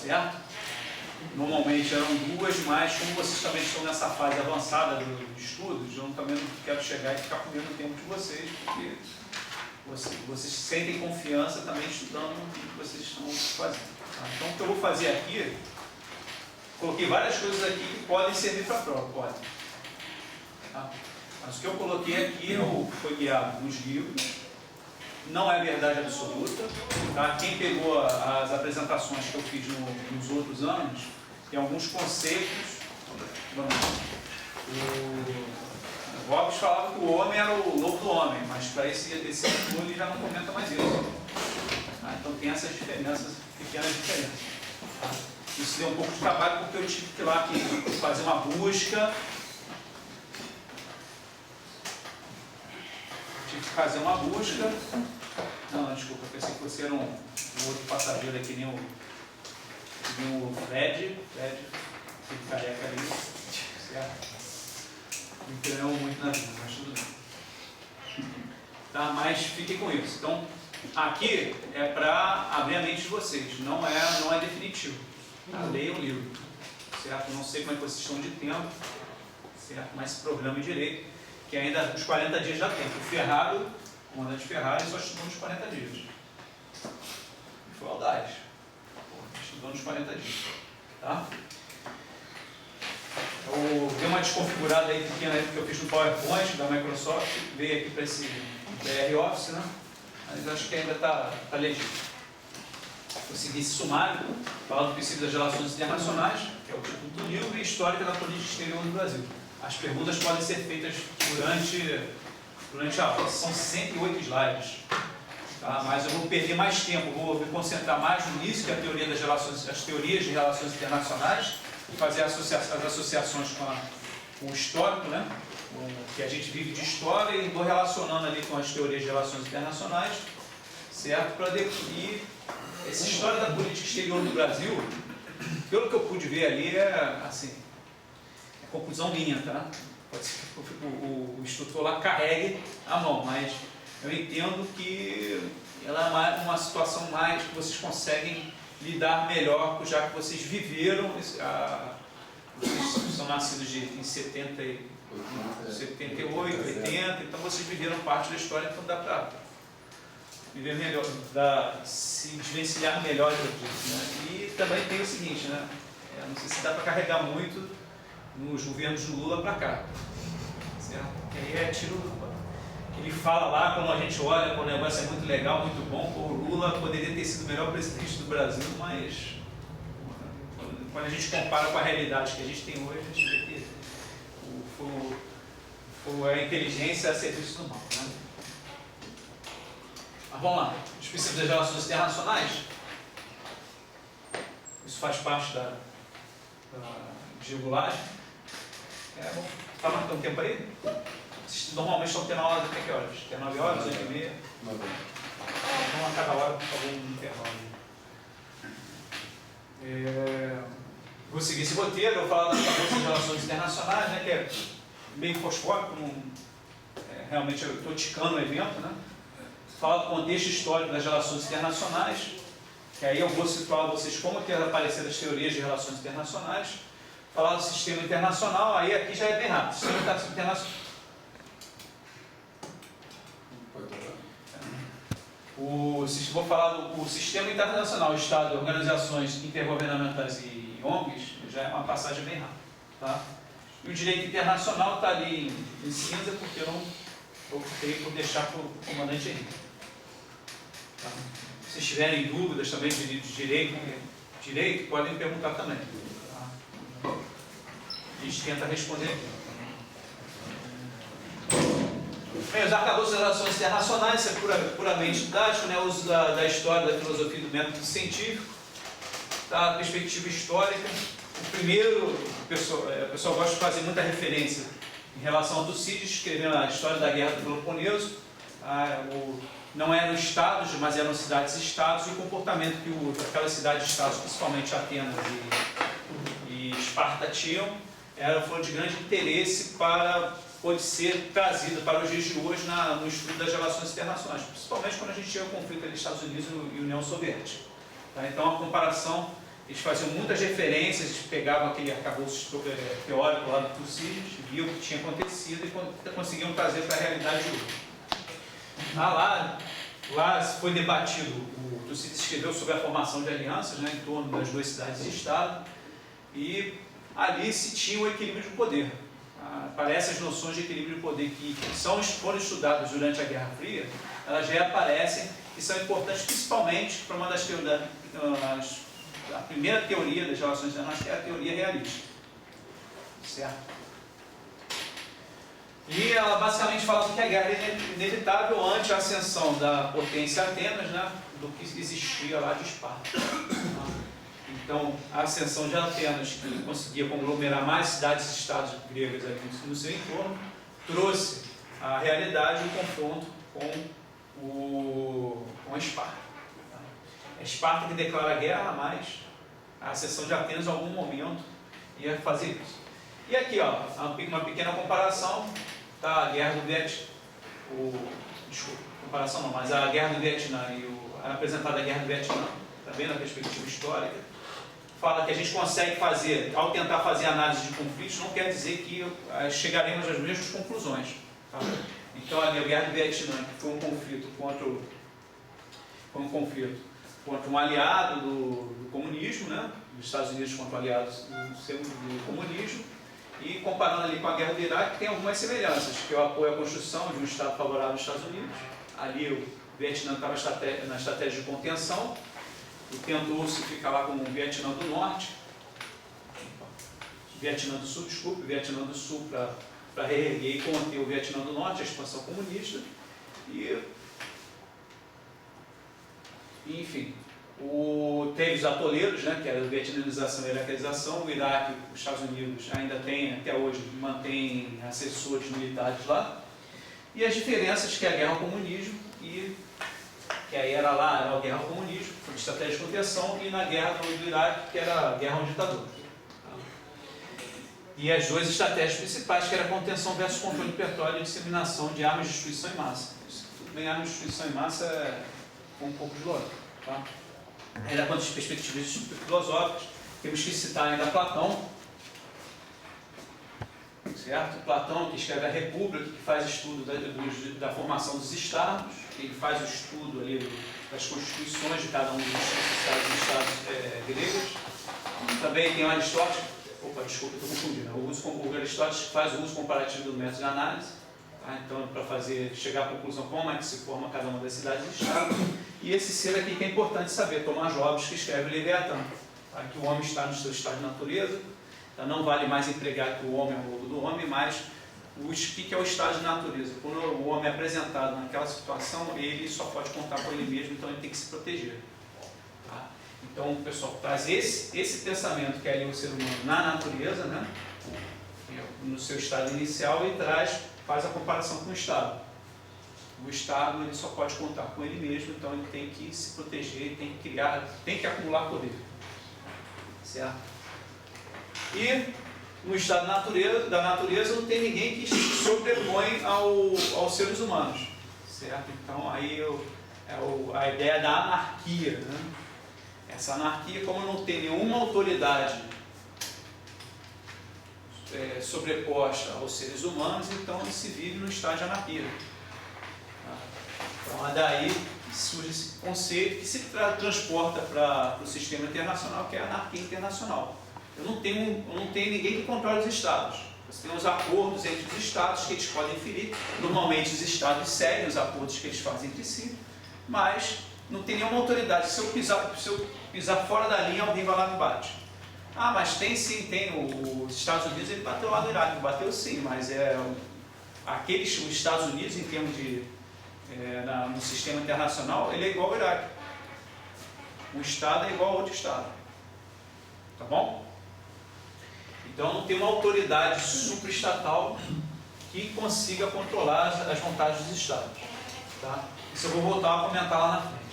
certo? Normalmente eram duas, mas como vocês também estão nessa fase avançada de estudos, eu também não quero chegar e ficar comendo o tempo de vocês, porque vocês sentem confiança também estudando o que vocês estão fazendo. Tá? Então o que eu vou fazer aqui, coloquei várias coisas aqui que podem servir para a prova, podem. Tá? Mas o que eu coloquei aqui foi guiado nos livros, não é verdade absoluta. Tá? Quem pegou as apresentações que eu fiz nos outros anos, tem alguns conceitos. O Hobbes falava que o homem era o lobo do homem, mas para esse autor ele já não comenta mais isso. Tá? Então tem essas diferenças, pequenas diferenças. Tá? Isso deu um pouco de trabalho porque eu tive que ir lá fazer uma busca. Não, desculpa, pensei que você era um outro passageiro aqui, nem o Fred, aquele careca ali, certo? Me treinou muito na vida, mas tudo bem. Tá, mas fiquem com isso. Então, aqui é para abrir a mente de vocês, não é definitivo. Tá? Leiam o livro, certo? Não sei como é que vocês estão de tempo, certo? Mas se programem direito, que ainda os 40 dias já tem. O Ferraro, o comandante Ferrari, só estudou nos 40 dias. E foi audaz. Estudou nos 40 dias. Tá? Eu dei uma desconfigurada aí pequena aí que eu fiz no PowerPoint da Microsoft, veio aqui para esse BR Office, né? Mas acho que ainda está legítimo. Vou seguir esse sumário, falar do princípio das relações internacionais, que é o título do livro, e histórica da política exterior do Brasil. As perguntas podem ser feitas durante a aula. São 108 slides. Tá? Mas eu vou perder mais tempo, vou me concentrar mais no início, que é a teoria das relações, as teorias de relações internacionais, e fazer as associações com o histórico, né? Que a gente vive de história, e vou relacionando ali com as teorias de relações internacionais, certo? Para definir essa história da política exterior do Brasil. Pelo que eu pude ver ali, assim, é conclusão minha, tá? Pode ser que o instrutor lá carregue a mão, mas eu entendo que ela é uma situação mais que vocês conseguem lidar melhor, já que vocês viveram, vocês são nascidos em 78, 80, então vocês viveram parte da história, então dá para viver melhor, se desvencilhar melhor disso, né? E também tem o seguinte, né? Não sei se dá para carregar muito nos governos do Lula para cá, certo? Porque aí é tiro que ele fala lá, quando a gente olha, quando o negócio é muito legal, muito bom, o Lula poderia ter sido o melhor presidente do Brasil, mas quando a gente compara com a realidade que a gente tem hoje, a gente vê que foi a inteligência a serviço do mal, né? Mas vamos lá, os princípios das relações internacionais, isso faz parte da regulagem. Bom, está marcando tempo aí? Vocês normalmente estão tendo aula até que horas? Até 9 horas, 8h30? Então a cada hora, por favor, um intervalo. Vou seguir esse roteiro, vou falar das relações internacionais, né, que é bem fosfórico, realmente eu estou ticando o evento, né? Falar do contexto histórico das relações internacionais, que aí eu vou situar vocês como que apareceram as teorias de relações internacionais. Falar do sistema internacional, aí aqui já é bem rápido. Sistema internacional. Vou falar do sistema internacional, Estado, organizações intergovernamentais e ONGs, já é uma passagem bem rápida. Tá? E o direito internacional está ali em cinza, porque eu não optei por deixar para o comandante Henrique. Tá? Se vocês tiverem dúvidas também de direito, podem me perguntar também. Tá? A gente tenta responder aqui. Bem, os arcabouços das relações internacionais, isso é puramente didático, né? O uso da história, da filosofia e do método científico, tá? A perspectiva histórica. O primeiro, o pessoal gosta de fazer muita referência em relação a Tucídides, escrevendo a história da Guerra do Peloponeso. Não eram estados, mas eram cidades-estados, e o comportamento que aquelas cidades-estados, principalmente Atenas e Esparta, tinham, foi de grande interesse pode ser trazido para os dias de hoje no estudo das relações internacionais, principalmente quando a gente tinha o conflito entre Estados Unidos e União Soviética. Tá? Então a comparação eles faziam muitas referências, pegavam aquele arcabouço teórico lá do Tucídides, viam o que tinha acontecido e conseguiam trazer para a realidade de hoje. Lá foi debatido, o Tucídides escreveu sobre a formação de alianças, né, em torno das duas cidades e estado, e ali se tinha o equilíbrio de poder. Aparecem as noções de equilíbrio de poder que foram estudadas durante a Guerra Fria, elas já aparecem e são importantes principalmente para uma das teorias, a primeira teoria das relações internacionais, que é a teoria realista. Certo? E ela basicamente fala que a guerra é inevitável ante a ascensão da potência Atenas, né, do que existia lá de Esparta. Então, a ascensão de Atenas, que conseguia conglomerar mais cidades e estados gregas aqui no seu entorno, trouxe a realidade e o confronto com a Esparta. É Esparta que declara a guerra, mas a ascensão de Atenas, em algum momento, ia fazer isso. E aqui, ó, uma pequena comparação, tá? A guerra do Vietnã, desculpa, comparação não, mas a guerra do Vietnã e apresentada a guerra do Vietnã, tá vendo a perspectiva histórica, fala que a gente consegue fazer, ao tentar fazer análise de conflitos, não quer dizer que chegaremos às mesmas conclusões. Tá? Então, a guerra do Vietnã, que foi um conflito contra um aliado do comunismo, né? Dos Estados Unidos contra aliados do comunismo, e comparando ali com a guerra do Iraque, tem algumas semelhanças, que é o apoio à construção de um Estado favorável aos Estados Unidos. Ali o Vietnã estava na estratégia de contenção, e tentou-se ficar lá como o Vietnã do Norte, Vietnã do Sul, desculpe, Vietnã do Sul para reerguer e conter o Vietnã do Norte, a expansão comunista, e enfim, teve os atoleiros, né, que era a vietnamização e a iraquização. O Iraque, os Estados Unidos ainda tem, até hoje, mantém assessores militares lá, e as diferenças que é a guerra ao comunismo, que aí era a guerra ao comunismo, foi de estratégia de contenção, e na guerra do Iraque, que era a guerra ao ditador. E as duas estratégias principais, que era a contenção versus controle de petróleo e disseminação de armas de destruição em massa. Tudo bem, armas de destruição em massa é um pouco de lógica. Tá? Ainda quanto às perspectivas filosóficas, temos que citar ainda Platão, certo? Platão, que escreve a República, que faz estudo da formação dos estados, ele faz o estudo ali das constituições de cada um dos estados gregos. Também tem o Aristóteles, desculpa, estou confundindo, o Aristóteles faz o uso comparativo do método de análise, tá? Então, para chegar à conclusão como é que se forma cada uma das cidades e estados. E esse ser aqui que é importante saber, Tomás Hobbes, que escreve o Leviatã, tá? Que o homem está no seu estado de natureza, tá? Não vale mais empregar que o homem é o lobo do homem, mas o que é o estado de natureza. Quando o homem é apresentado naquela situação, ele só pode contar com ele mesmo, então ele tem que se proteger. Tá? Então, o pessoal traz esse pensamento que é ali o ser humano na natureza, né? No seu estado inicial, e faz a comparação com o estado. O estado ele só pode contar com ele mesmo, então ele tem que se proteger, tem que acumular poder. Certo? E no estado da natureza não tem ninguém que se sobrepõe aos seres humanos. Certo? Então aí a ideia da anarquia. Né? Essa anarquia, como não tem nenhuma autoridade sobreposta aos seres humanos, então se vive no estado de anarquia. Então, daí surge esse conceito que se transporta para o sistema internacional, que é a anarquia internacional. Eu não tenho ninguém que controle os estados. Você tem os acordos entre os estados que eles podem ferir. Normalmente os estados seguem os acordos que eles fazem entre si, mas não tem nenhuma autoridade. Se eu pisar fora da linha, alguém vai lá e me bate. Ah, mas tem sim, os Estados Unidos, ele bateu lá no Iraque, bateu sim, mas os Estados Unidos, em termos no sistema internacional, ele é igual ao Iraque. Um estado é igual a outro estado. Tá bom? Então não tem uma autoridade supraestatal que consiga controlar as vontades dos estados. Tá? Isso eu vou voltar a comentar lá na frente.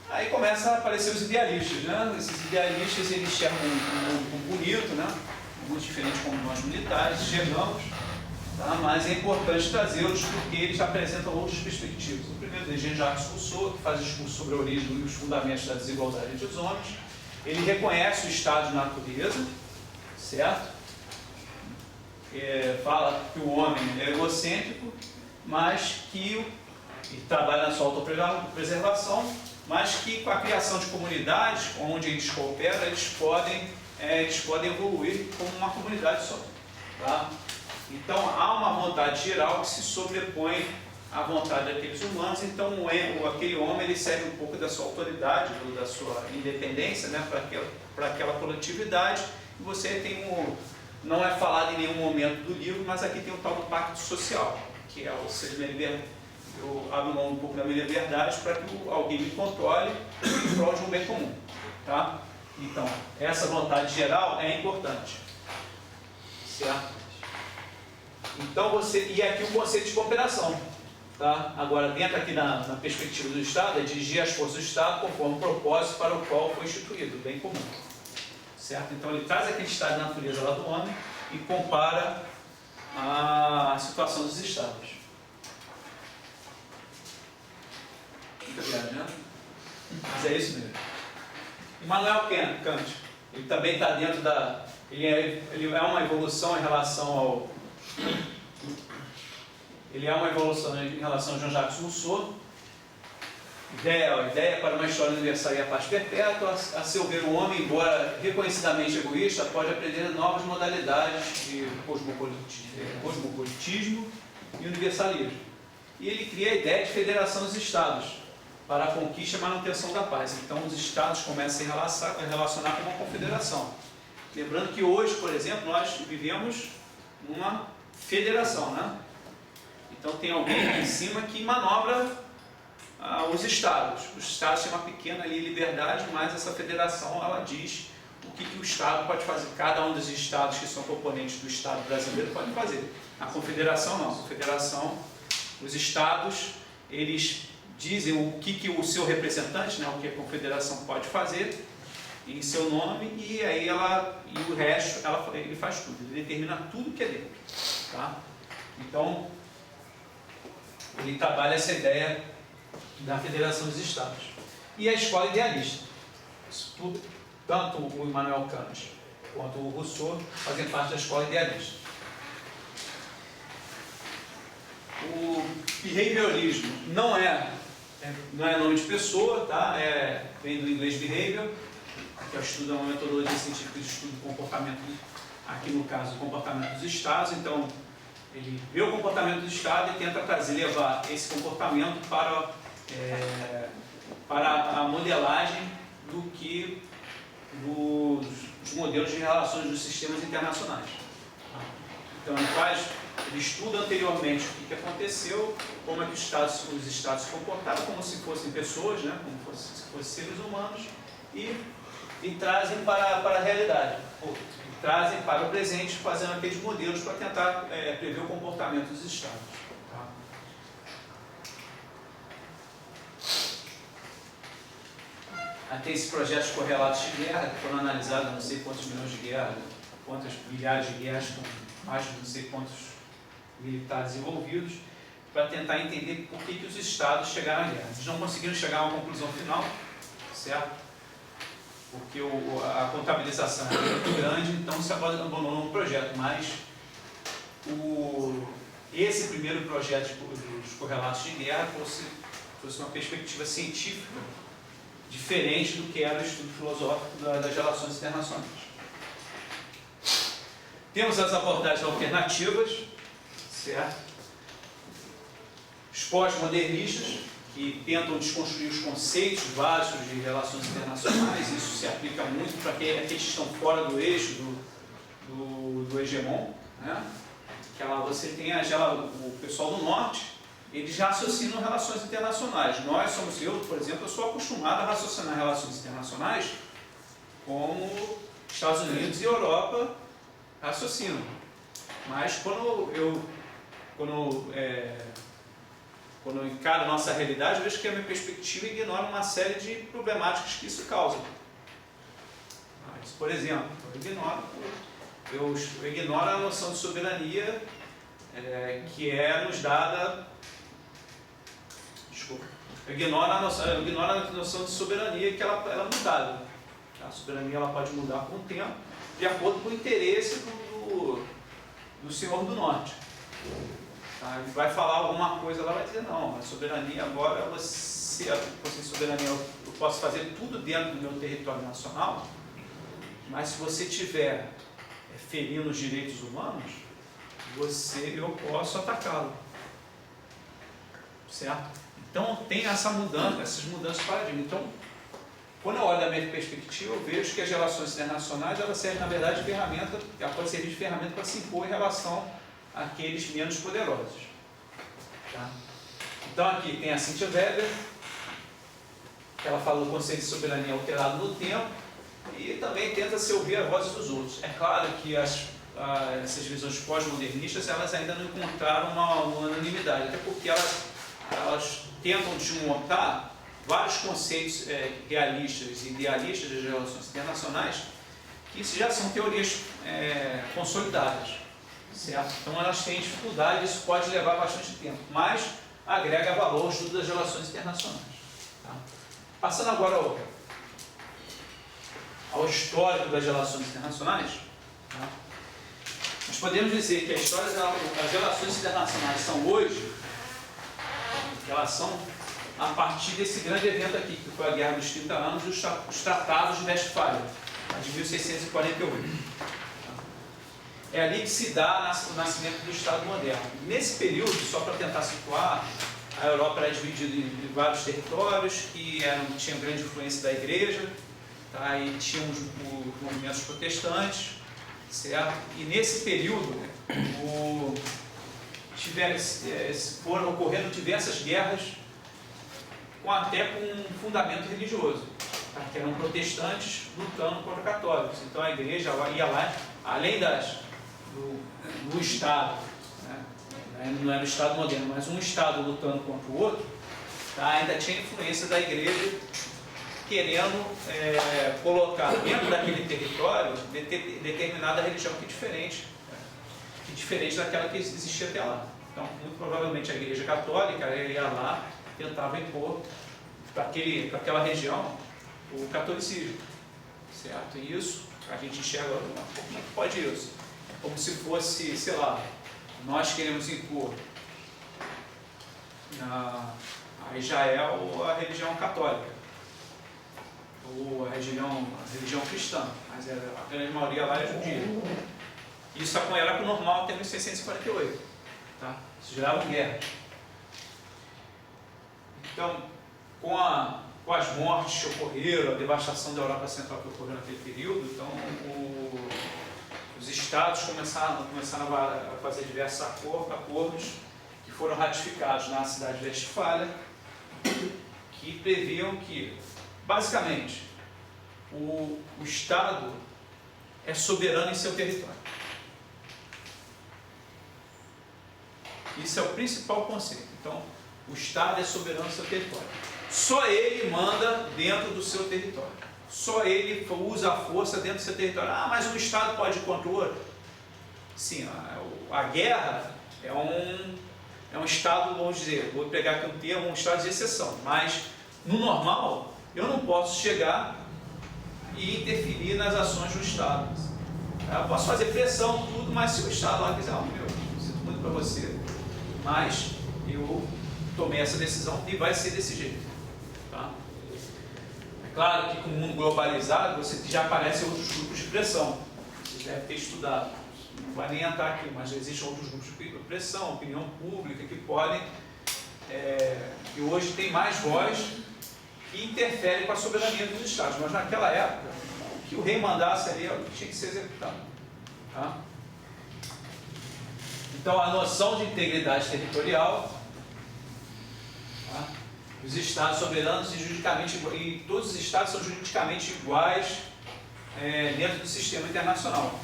Aí começa a aparecer os idealistas, né? Esses idealistas, eles enxergam um mundo bonito, né? Muito diferente como nós militares chegamos, tá? Mas é importante trazê-los porque eles apresentam outras perspectivas. O primeiro deles é Jean-Jacques Rousseau, que faz discurso sobre a origem e os fundamentos da desigualdade entre os homens. Ele reconhece o estado de natureza, certo? Fala que o homem é egocêntrico, mas que e trabalha na sua autopreservação, mas que com a criação de comunidades, onde eles cooperam, eles podem evoluir como uma comunidade só. Tá? Então há uma vontade geral que se sobrepõe à vontade daqueles humanos, então aquele homem ele serve um pouco da sua autoridade, da sua independência, né, para aquela coletividade, e você tem não é falado em nenhum momento do livro, mas aqui tem o tal do pacto social, que é o ser eu abro mão um pouco da minha liberdade para que alguém me controle em prol de um bem comum. Tá? Então, essa vontade geral é importante. Certo? Então, e aqui o conceito de cooperação. Tá? Agora, dentro aqui na perspectiva do Estado, é dirigir as forças do Estado conforme o propósito para o qual foi instituído, o bem comum. Certo? Então, ele traz aquele estado de natureza lá do homem e compara a situação dos Estados. Né? Mas é isso mesmo. Immanuel Kant, ele também está dentro da... Ele é uma evolução em relação ao... Ele é uma evolução em relação a Jean-Jacques Rousseau. Ideia para uma história universal e a paz perpétua. A seu ver, o homem, embora reconhecidamente egoísta, pode aprender novas modalidades de cosmopolitismo e universalismo. E ele cria a ideia de federação dos Estados para a conquista e manutenção da paz. Então, os Estados começam a se relacionar com uma confederação. Lembrando que hoje, por exemplo, nós vivemos numa federação, né? Então, tem alguém aqui em cima que manobra os Estados. Os Estados têm uma pequena liberdade, mas essa federação, ela diz o que o Estado pode fazer. Cada um dos Estados que são componentes do Estado brasileiro pode fazer. A confederação não. A confederação, os Estados, eles dizem o que o seu representante, né, o que a confederação pode fazer em seu nome, e aí o resto ele faz tudo, ele determina tudo que é dentro. Tá? Então, ele trabalha essa ideia da federação dos Estados. E a escola idealista. Tanto o Immanuel Kant quanto o Rousseau fazem parte da escola idealista. O behaviorismo não é nome de pessoa, tá? Vem do inglês behavior, que estuda uma metodologia científica de estudo do comportamento, aqui no caso, o comportamento dos Estados. Então, ele vê o comportamento do Estado e tenta levar esse comportamento para a modelagem dos modelos de relações dos sistemas internacionais. Então, ele estuda anteriormente o que aconteceu, como é que os Estados se comportaram, como se fossem pessoas, né? Como se fossem seres humanos, e trazem para a realidade, trazem para o presente, fazendo aqueles modelos para tentar prever o comportamento dos Estados. Tá? Tem esse projeto de correlatos de guerra, que foram analisados não sei quantos milhões de guerras, quantas milhares de guerras, com mais de não sei quantos militares envolvidos, para tentar entender por que os Estados chegaram à guerra. Eles não conseguiram chegar a uma conclusão final, certo? Porque a contabilização é muito grande, então se abandonou um projeto. Mas esse primeiro projeto dos correlatos de guerra fosse uma perspectiva científica diferente do que era o estudo filosófico das relações internacionais. Temos as abordagens alternativas, certo? Os pós-modernistas, que tentam desconstruir os conceitos básicos de relações internacionais. Isso se aplica muito para aqueles que estão fora do eixo do hegemon, né? Que você tem o pessoal do norte, eles raciocinam relações internacionais. Eu, por exemplo, eu sou acostumado a raciocinar relações internacionais como Estados Unidos e Europa raciocinam. Mas quando eu encaro a nossa realidade, eu vejo que a minha perspectiva ignora uma série de problemáticas que isso causa. Mas, por exemplo, eu ignoro a noção de soberania que é nos dada, ignora a noção de soberania, que ela é mutável. A soberania ela pode mudar com o tempo, de acordo com o interesse do Senhor do Norte. Tá? Ele vai falar alguma coisa lá, vai dizer, não, a soberania agora, você soberania, eu posso fazer tudo dentro do meu território nacional, mas se você tiver ferindo os direitos humanos, eu posso atacá-lo. Certo? Então tem essa mudança, essas mudanças de paradigma. Então, quando eu olho da minha perspectiva, eu vejo que as relações internacionais, elas servem, na verdade, de ferramenta, ela pode servir de ferramenta para se impor em relação àqueles menos poderosos. Tá? Então aqui tem a Cynthia Weber, que ela falou do conceito de soberania alterado no tempo, e também tenta se ouvir a voz dos outros. É claro que essas visões pós-modernistas, elas ainda não encontraram uma unanimidade, até porque elas tentam desmontar vários conceitos realistas e idealistas das relações internacionais, que já são teorias consolidadas, certo? Então elas têm dificuldade, isso pode levar bastante tempo, mas agrega valor ao estudo das relações internacionais. Tá? Passando agora ao histórico das relações internacionais, tá? Nós podemos dizer que as relações internacionais são hoje, elas são a partir desse grande evento aqui, que foi a Guerra dos 30 Anos e os Tratados de Westfália, de 1648. É ali que se dá o nascimento do Estado moderno. Nesse período, só para tentar situar, a Europa era dividida em vários territórios que tinham grande influência da Igreja, tá? E tinham os movimentos protestantes, certo? E nesse período, foram ocorrendo diversas guerras, até com um fundamento religioso, tá? Que eram protestantes lutando contra católicos. Então a Igreja ia lá, além do Estado, né? Não era o Estado moderno, mas um Estado lutando contra o outro, tá? Ainda tinha influência da Igreja querendo colocar dentro daquele território determinada religião que é diferente daquela que existia até lá. Então, muito provavelmente a Igreja Católica ia lá, tentava impor para aquela região o catolicismo, certo? E isso a gente enxerga, como é que pode isso? Como se fosse, sei lá, nós queremos impor a Israel a religião católica, ou a religião cristã, mas a grande maioria lá é judia. Isso era normal até 1648, tá? Isso gerava guerra. Então, com as mortes que ocorreram, a devastação da Europa Central que ocorreu naquele período, então os estados começaram a fazer diversos acordos que foram ratificados na cidade de Westfália, que previam que, basicamente, o Estado é soberano em seu território. Isso é o principal conceito. Então, o Estado é soberano em seu território. Só ele manda dentro do seu território. Só ele usa a força dentro do seu território. Ah, mas um Estado pode ir contra o outro? Sim, a guerra é um Estado, vamos dizer, vou pegar aqui um termo, um Estado de exceção. Mas, no normal, eu não posso chegar e interferir nas ações do Estado. Eu posso fazer pressão, tudo, mas se o Estado lá quiser, sinto muito para você, mas eu tomei essa decisão e vai ser desse jeito. Tá? É claro que com o mundo globalizado, você já aparecem outros grupos de pressão. Você deve ter estudado. Não vai nem entrar aqui, mas existem outros grupos de pressão, opinião pública, que podem, que hoje tem mais voz e interferem com a soberania dos Estados. Mas naquela época, o que o rei mandasse ali tinha que ser executado. Tá? Então, a noção de integridade territorial, tá? Os Estados soberanos e todos os Estados são juridicamente iguais dentro do sistema internacional,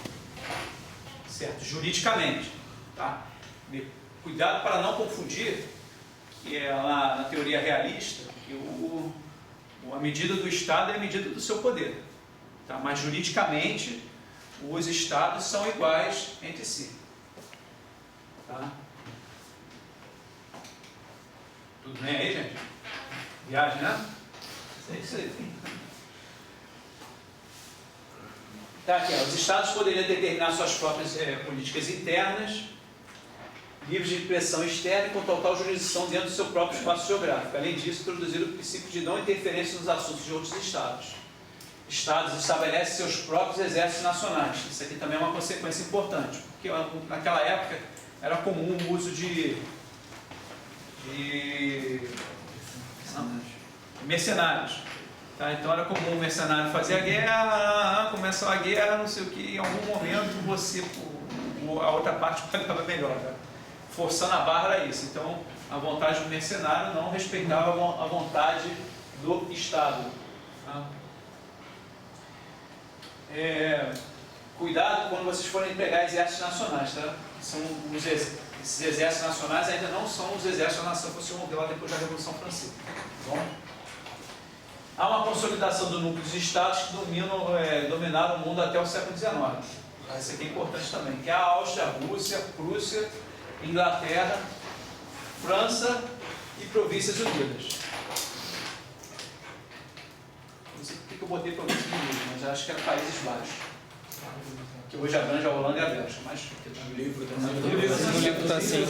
certo? Juridicamente, tá? Cuidado para não confundir que na teoria realista que a medida do Estado é a medida do seu poder, tá? Mas juridicamente os Estados são iguais entre si. Tá? Tudo bem aí, gente? Viagem, né? É isso aí. Tá aqui, ó. Os estados poderiam determinar suas próprias políticas internas, livres de pressão externa e com total jurisdição dentro do seu próprio espaço geográfico. Além disso, introduziram o princípio de não interferência nos assuntos de outros estados. Estados estabelecem seus próprios exércitos nacionais. Isso aqui também é uma consequência importante, porque naquela época era comum o uso de mercenários. Tá? Então era comum o mercenário fazer a guerra, começou a guerra, não sei o que, em algum momento você, a outra parte pagava melhor. Tá? Forçando a barra era isso. Então a vontade do mercenário não respeitava a vontade do Estado. Tá? Cuidado quando vocês forem pegar exércitos nacionais, tá? Esses exércitos nacionais ainda não são os exércitos da nação que vocês vão ver lá depois da Revolução Francesa. Tá bom? Há uma consolidação do núcleo dos estados que dominaram o mundo até o século XIX. Isso aqui é importante também, que é a Áustria, a Rússia, a Prússia, Inglaterra, França e Províncias Unidas. Não sei porque eu botei Províncias Unidas, mas acho que era Países Baixos. Que hoje abrange a Holanda e a Bélgica, mas no livro está assim.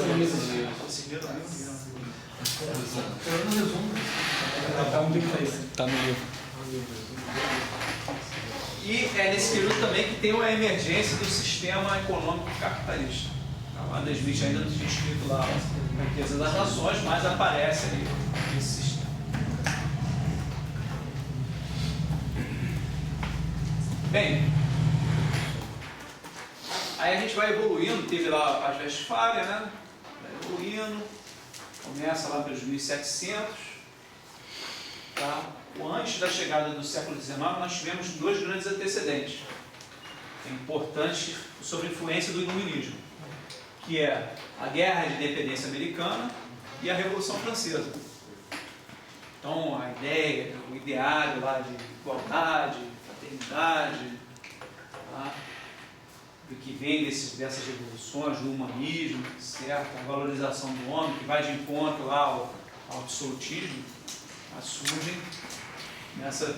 Está no livro. E é nesse período também que tem uma emergência do sistema econômico capitalista. A Adam Smith ainda não tinha escrito lá a riqueza das nações, mas aparece ali esse sistema. Bem, aí a gente vai evoluindo, teve lá a Westfália, né? Vai evoluindo, começa lá pelos 1700. Tá? Antes da chegada do século XIX, nós tivemos dois grandes antecedentes importantes sobre a influência do iluminismo, que é a Guerra de Independência Americana e a Revolução Francesa. Então, a ideia, o ideário lá de igualdade, fraternidade, tá? Do que vem dessas revoluções, do humanismo, certo? A valorização do homem, que vai de encontro lá ao absolutismo, surgem nessas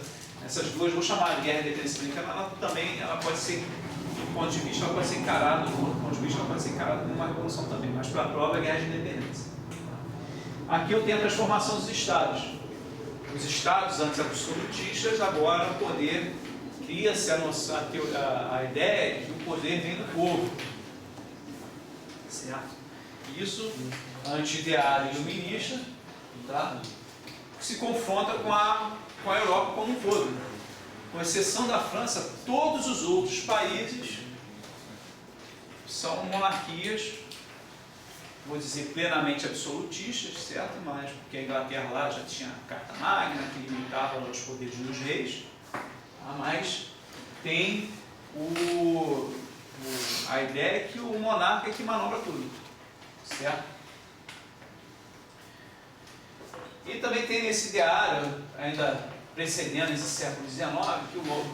duas, vou chamar de Guerra de Independência Americana, ela também pode ser, do ponto de vista, ela pode ser encarada, do outro ponto de vista, ela pode ser encarada como uma revolução também, mas para a prova é a Guerra de Independência. Aqui eu tenho a transformação dos estados. Os estados antes absolutistas, agora o poder cria-se a ideia de que o poder vem do povo. Certo? Isso, anti-ideário e iluminista, tá? Se confronta com a Europa como um todo. Com exceção da França, todos os outros países são monarquias, vou dizer, plenamente absolutistas, certo? Mas porque a Inglaterra lá já tinha a Carta Magna, que limitava os poderes dos reis, tá? Mas tem a ideia que o monarca é que manobra tudo, certo? E também tem esse ideário, ainda precedendo esse século XIX,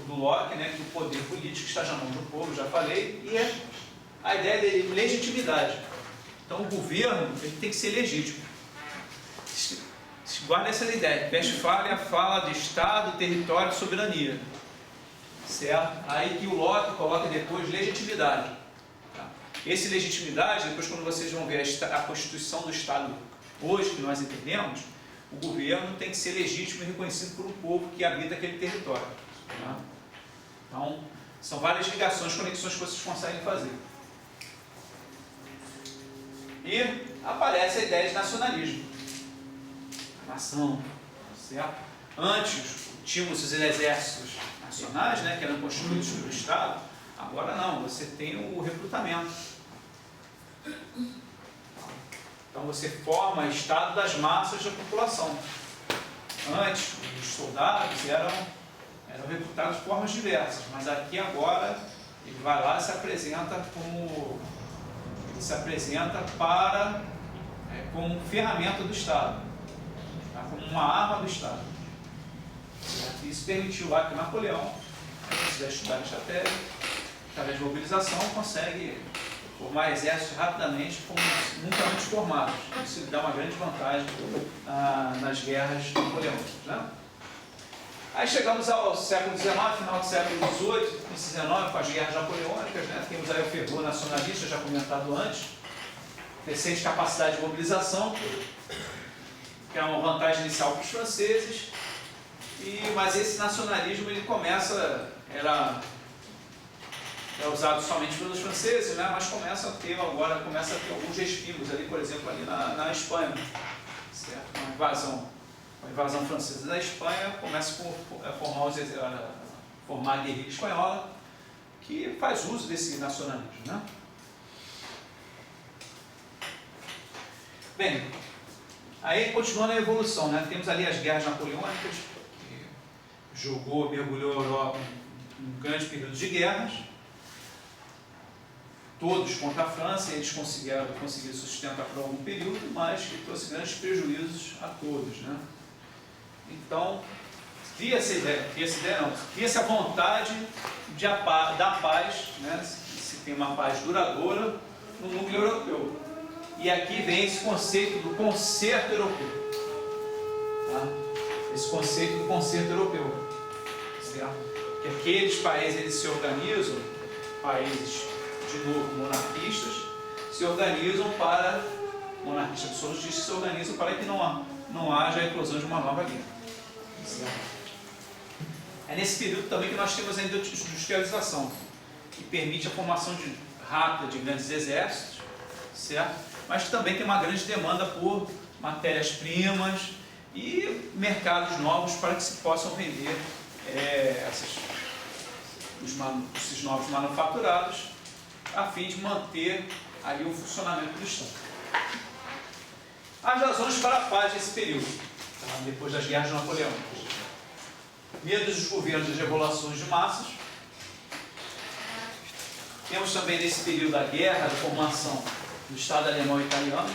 do Locke, né, que o poder político está na mão do povo, já falei, e é a ideia de legitimidade. Então o governo ele tem que ser legítimo. Guarda essa ideia. Westfália fala de Estado, território e soberania. Certo? Aí que o Locke coloca depois legitimidade. Tá? Esse legitimidade, depois quando vocês vão ver a Constituição do Estado hoje, que nós entendemos, o governo tem que ser legítimo e reconhecido por um povo que habita aquele território. Tá? Então, são várias ligações, conexões que vocês conseguem fazer. E aparece a ideia de nacionalismo. A nação, certo? Antes, tínhamos os exércitos nacionais, né, que eram constituídos pelo Estado. Agora não, você tem o recrutamento. Então você forma o Estado das massas da população. Antes, os soldados eram recrutados de formas diversas, mas aqui agora ele vai lá e se apresenta como ferramenta do Estado, tá? Como uma arma do Estado. Certo? Isso permitiu lá que Napoleão, se quiser estudar estratégia, através de mobilização, consegue formar exércitos rapidamente como nunca antes formados. Isso dá uma grande vantagem nas guerras napoleônicas, né? Aí chegamos ao século XIX, final do século XVIII, XIX, com as guerras napoleônicas, né? Temos aí o fervor nacionalista, já comentado antes, crescente capacidade de mobilização, que é uma vantagem inicial para os franceses, mas esse nacionalismo ele era usado somente pelos franceses, né? Mas começa a ter alguns respingos ali, por exemplo, ali na Espanha, certo? Uma invasão francesa da Espanha começa a formar a guerrilha espanhola, que faz uso desse nacionalismo, né? Bem, aí continuando a evolução, né? Temos ali as guerras napoleônicas, que mergulhou a Europa em um grande período de guerras, todos contra a França, eles conseguiram sustentar por algum período, mas que trouxe grandes prejuízos a todos, né? Então, cria-se a vontade da paz, né? Se tem uma paz duradoura no núcleo europeu. E aqui vem esse conceito do concerto europeu. Tá? Esse conceito do concerto europeu. Certo? Que aqueles países eles se organizam, países de novo monarquistas, se organizam para, monarquistas absolutistas se organizam para que não haja a eclosão de uma nova guerra. Certo? É nesse período também que nós temos a industrialização, que permite a formação rápida de grandes exércitos, certo? Mas que também tem uma grande demanda por matérias-primas e mercados novos para que se possam vender esses novos manufaturados, a fim de manter ali o funcionamento do Estado. As razões para a paz nesse período, tá? Depois das guerras napoleônicas: medo dos governos das revoluções de massas. Temos também nesse período a guerra, a formação do Estado alemão e italiano,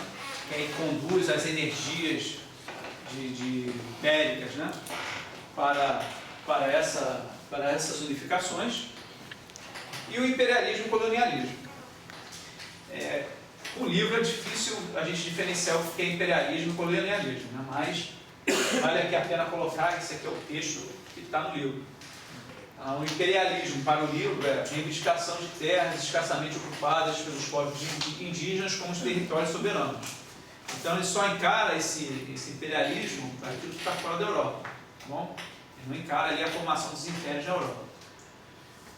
que aí conduz as energias bélicas, né, para essas unificações. E o imperialismo e o colonialismo. O livro é difícil a gente diferenciar o que é imperialismo e colonialismo, né? Mas vale aqui a pena colocar, esse aqui é o texto que está no livro. O imperialismo para o livro é a reivindicação de terras escassamente ocupadas pelos povos indígenas como os territórios soberanos. Então ele só encara esse imperialismo para aquilo que está fora da Europa. Tá bom? Ele não encara ali a formação dos impérios na Europa.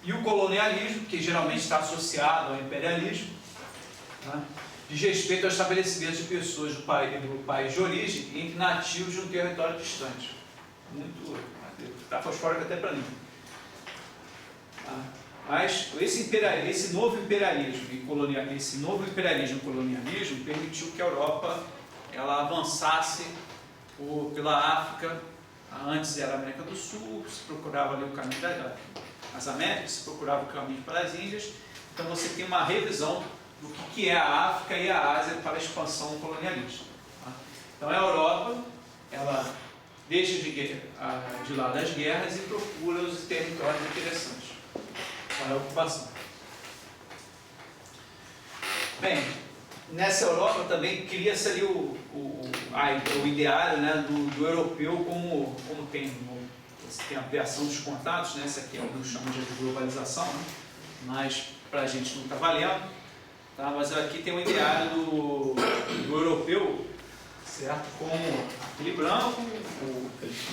E o colonialismo, que geralmente está associado ao imperialismo, tá? Diz respeito ao estabelecimento de pessoas do país de origem entre nativos de um território distante. Está fosfórico até para mim. Tá? Mas esse novo imperialismo e colonialismo permitiu que a Europa ela avançasse pela África. Antes era a América do Sul, se procurava ali o caminho das Américas, se procurava o caminho para as Índias. Então você tem uma revisão do que é a África e a Ásia para a expansão colonialista. Tá? Então a Europa, ela deixa de lado as guerras e procura os territórios interessantes para a ocupação. Bem, nessa Europa também cria-se ali o ideário, né, do europeu como tem a ampliação dos contatos, né? Esse aqui é o que chamamos de globalização, né? Mas para a gente não está valendo. Tá? Mas aqui tem o ideário do europeu, certo? Como aquele branco,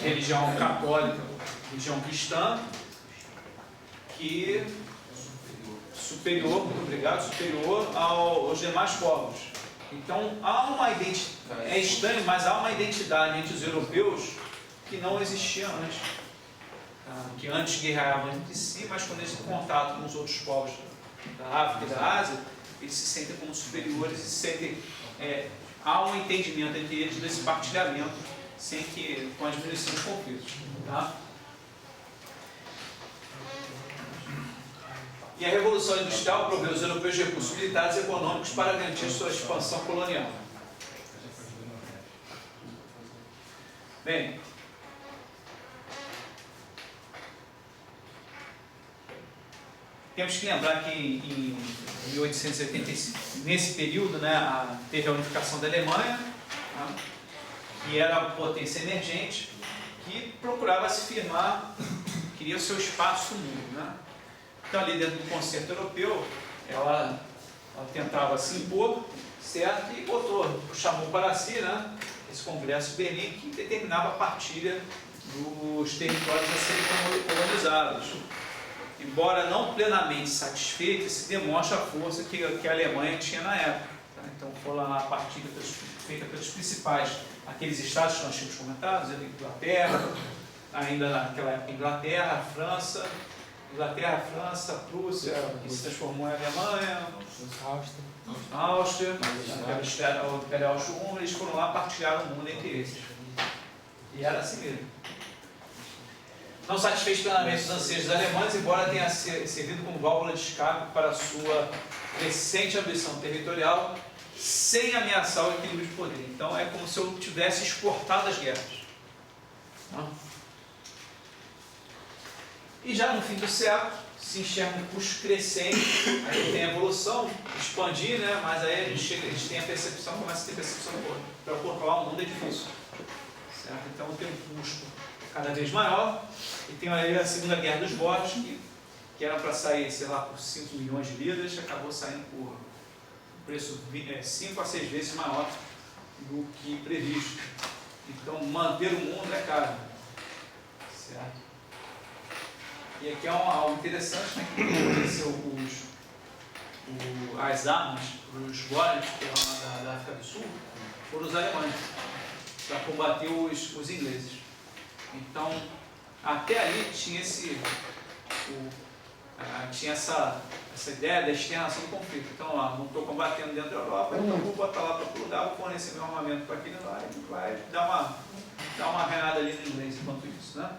religião católica, religião cristã, que superior aos demais povos. Então há uma identidade, é estranho, mas há uma identidade entre os europeus que não existia antes. Que antes guerreavam entre si, mas quando eles têm contato com os outros povos da África e da Ásia, eles se sentem como superiores e há um entendimento entre eles desse partilhamento com a diminuição dos conflitos. Tá? E a Revolução Industrial proveu os europeus de recursos militares e econômicos para garantir sua expansão colonial. Bem, temos que lembrar que em 1885, nesse período, né, teve a unificação da Alemanha, né, que era uma potência emergente, que procurava se firmar, queria o seu espaço no mundo. Né? Então, ali dentro do concerto europeu, ela tentava se impor, certo? E chamou para si, né, esse Congresso de Berlim, que determinava a partilha dos territórios a serem colonizados. Embora não plenamente satisfeita, se demonstra a força que a Alemanha tinha na época. Tá? Então, foi lá a partilha feita pelos principais, aqueles estados que nós tínhamos comentado, a Inglaterra, ainda naquela época, Inglaterra, França, Prússia, que se transformou em Alemanha, Áustria, o Império Austro-Húngaro, eles foram lá partilhar o mundo entre eles. E era assim mesmo. Não satisfez plenamente os anseios dos alemães, embora tenha servido como válvula de escape para a sua crescente ambição territorial, sem ameaçar o equilíbrio de poder. Então é como se eu tivesse exportado as guerras. E já no fim do século, se enxerga um custo crescente, aí tem a evolução, expandir, né? Mas aí a gente tem a percepção, começa a ter percepção para controlar o mundo é difícil. Certo? Então tem um custo cada vez maior, e tem aí a Segunda Guerra dos Boers, que era para sair, sei lá, por 5 milhões de libras, acabou saindo por um preço 5 a 6 vezes maior do que previsto. Então manter o mundo é caro. Certo? E aqui é algo interessante, né, que aconteceu as armas para os Boers, que eram da África do Sul, foram os alemães, para combater os ingleses. Então, até ali tinha essa ideia da externação do conflito. Então, lá, não estou combatendo dentro da Europa, então vou botar lá para outro lugar, vou fornecer meu armamento para aquele lá e vai dar uma renada ali no inglês enquanto isso. Né?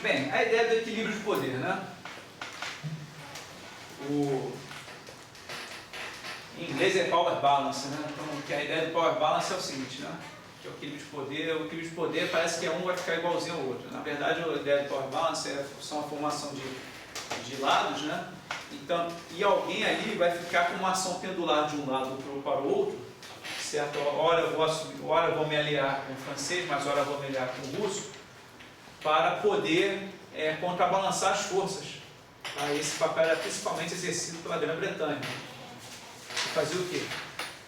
Bem, a ideia do equilíbrio de poder. Né? Em inglês é power balance. Né? Então, que a ideia do power balance é o seguinte, né? Que é o equilíbrio de poder parece que um vai ficar igualzinho ao outro. Na verdade, a ideia do power balance é só uma formação de lados, né? Então, e alguém ali vai ficar com uma ação pendular de um lado para o outro, certo? Ora eu vou me aliar com o francês, mas ora eu vou me aliar com o russo, para poder contrabalançar as forças. Tá? Esse papel era principalmente exercido pela Grã-Bretanha. Fazia o quê?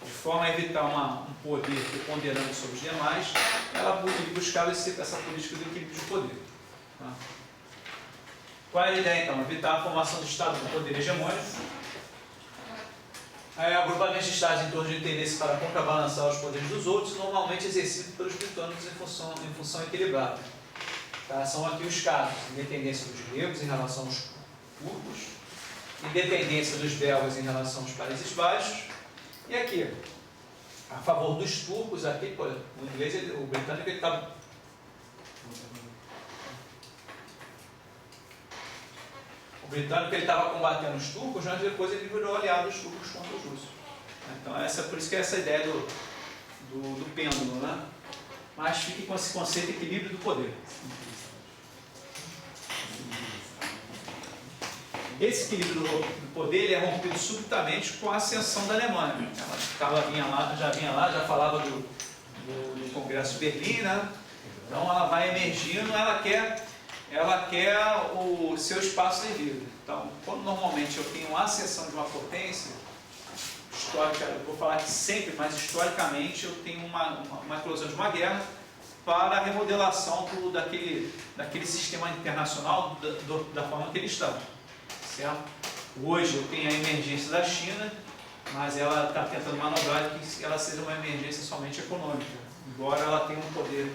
De forma a evitar um poder preponderante sobre os demais, ela buscava essa política do equilíbrio de poder. Tá? Qual é a ideia então? Evitar a formação de Estados com poder hegemônico, agrupamento de Estados em torno de interesse para contrabalançar os poderes dos outros, normalmente exercido pelos britânicos em função equilibrada. Tá? São aqui os casos: independência dos gregos em relação aos turcos, independência dos belgas em relação aos Países Baixos. E aqui, a favor dos turcos, aqui, pô, o inglês, o britânico, ele estava... O britânico ele estava combatendo os turcos, mas depois ele virou aliado dos turcos contra os russos. Então, por isso que é essa ideia do pêndulo, né? Mas fique com esse conceito de equilíbrio do poder. Esse equilíbrio do poder ele é rompido subitamente com a ascensão da Alemanha. Ela já vinha lá, já falava do Congresso de Berlim, né? Então ela vai emergindo, ela quer o seu espaço devido. Então, quando normalmente eu tenho uma ascensão de uma potência histórica, eu vou falar que sempre, mas historicamente eu tenho uma eclosão de uma guerra para a remodelação daquele sistema internacional da forma que ele está. Certo? Hoje eu tenho a emergência da China, mas ela está tentando manobrar que ela seja uma emergência somente econômica, embora ela tenha um poder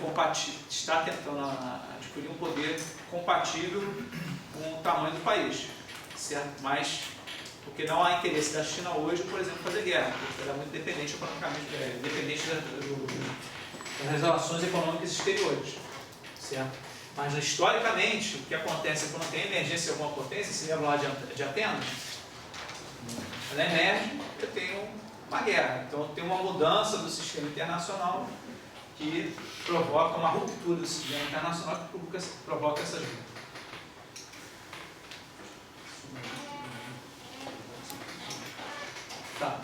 compatível, está tentando adquirir um poder compatível com o tamanho do país, certo? Mas porque não há interesse da China hoje, por exemplo, fazer guerra, porque ela é muito dependente economicamente, dependente das relações econômicas exteriores, certo? Mas, historicamente, o que acontece é quando tem emergência de alguma potência, se lembra lá de Atenas, ela emerge, eu tenho uma guerra. Então, eu tenho uma mudança do sistema internacional que provoca uma ruptura do sistema internacional que provoca essas guerras. Tá.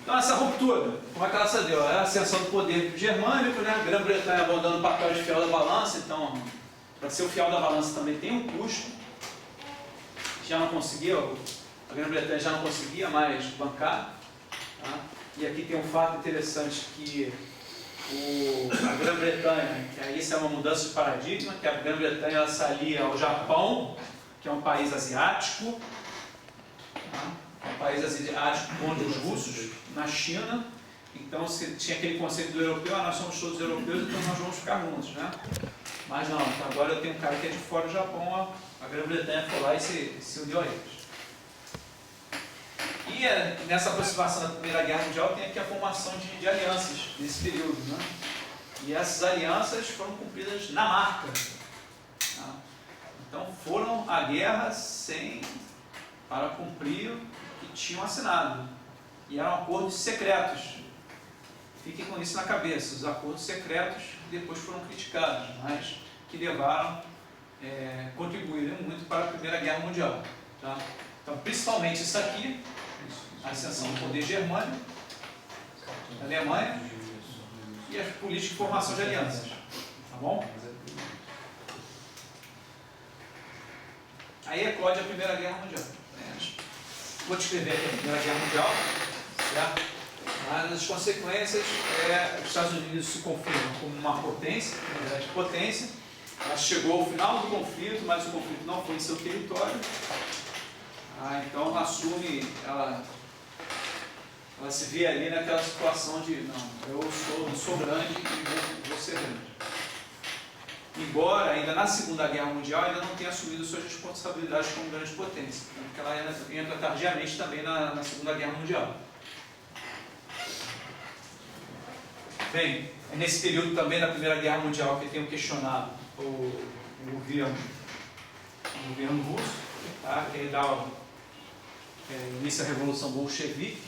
Então essa ruptura, como é que ela se deu? É a ascensão do poder germânico, né? A Grã-Bretanha abandonando o papel de fiel da balança, então para ser o fiel da balança também tem um custo. Já não conseguia, a Grã-Bretanha já não conseguia mais bancar. Tá? E aqui tem um fato interessante que a Grã-Bretanha, que aí isso é uma mudança de paradigma, que a Grã-Bretanha ela se alia ao Japão, que é um país asiático, tá? Um país asiático contra os russos, na China. Então se tinha aquele conceito do europeu, nós somos todos europeus, então nós vamos ficar juntos, né? Mas não, então agora eu tenho um cara que é de fora do Japão, a Grã-Bretanha foi lá e se uniu a eles. E nessa aproximação da Primeira Guerra Mundial tem aqui a formação de alianças nesse período, né? E essas alianças foram cumpridas na marca. Tá? Então foram à guerra para cumprir o que tinham assinado. E eram acordos secretos. Fiquem com isso na cabeça, os acordos secretos que depois foram criticados, mas que contribuíram muito para a Primeira Guerra Mundial. Tá? Então, principalmente isso aqui, a ascensão do poder germânico, a Alemanha, e a política de formação de alianças. Tá bom? Aí eclode a Primeira Guerra Mundial. Vou descrever aqui a Primeira Guerra Mundial, certo? Mas as consequências os Estados Unidos se confirmam como uma potência, uma grande potência. Ela chegou ao final do conflito, mas o conflito não foi em seu território. Então ela assume, ela se vê ali naquela situação de não, eu sou grande e vou ser grande. Embora ainda na Segunda Guerra Mundial ainda não tenha assumido suas responsabilidades como grande potência, porque ela entra tardiamente também na Segunda Guerra Mundial. Bem, é nesse período também da Primeira Guerra Mundial que tenho questionado o governo russo, tá? Que dá início à Revolução Bolchevique,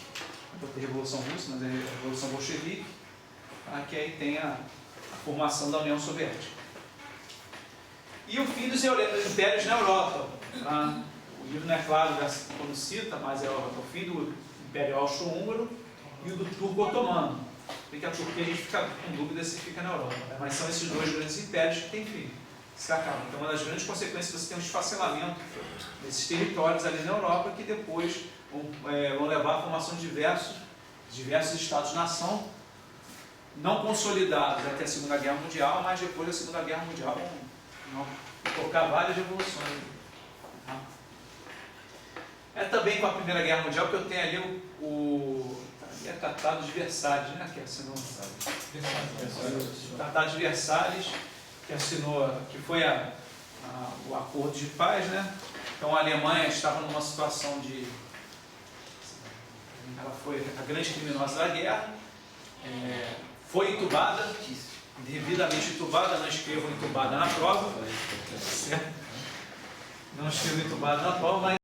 não tem Revolução Russa, mas é a Revolução Bolchevique, tá? Que aí tem a formação da União Soviética. E o fim dos impérios na Europa. Tá? O livro não é claro quando cita, mas é o fim do Império Austro-Húngaro e o do Turco-Otomano. Porque a Turquia a gente fica com dúvida se fica na Europa. Mas são esses dois grandes impérios que têm fim. Se acabam. Então, uma das grandes consequências é você ter um esfacelamento desses territórios ali na Europa que depois vão levar à formação de diversos Estados-nação não consolidados até a Segunda Guerra Mundial, mas depois da Segunda Guerra Mundial vão tocar várias revoluções. É também com a Primeira Guerra Mundial que eu tenho ali o Tratado de Versalhes, né? Que assinou o Tratado de Versalhes, que foi o acordo de paz, né? Então a Alemanha estava numa situação ela foi a grande criminosa da guerra, foi entubada, devidamente entubada, não escrevo entubada na prova, certo? Não escrevo entubada na prova, mas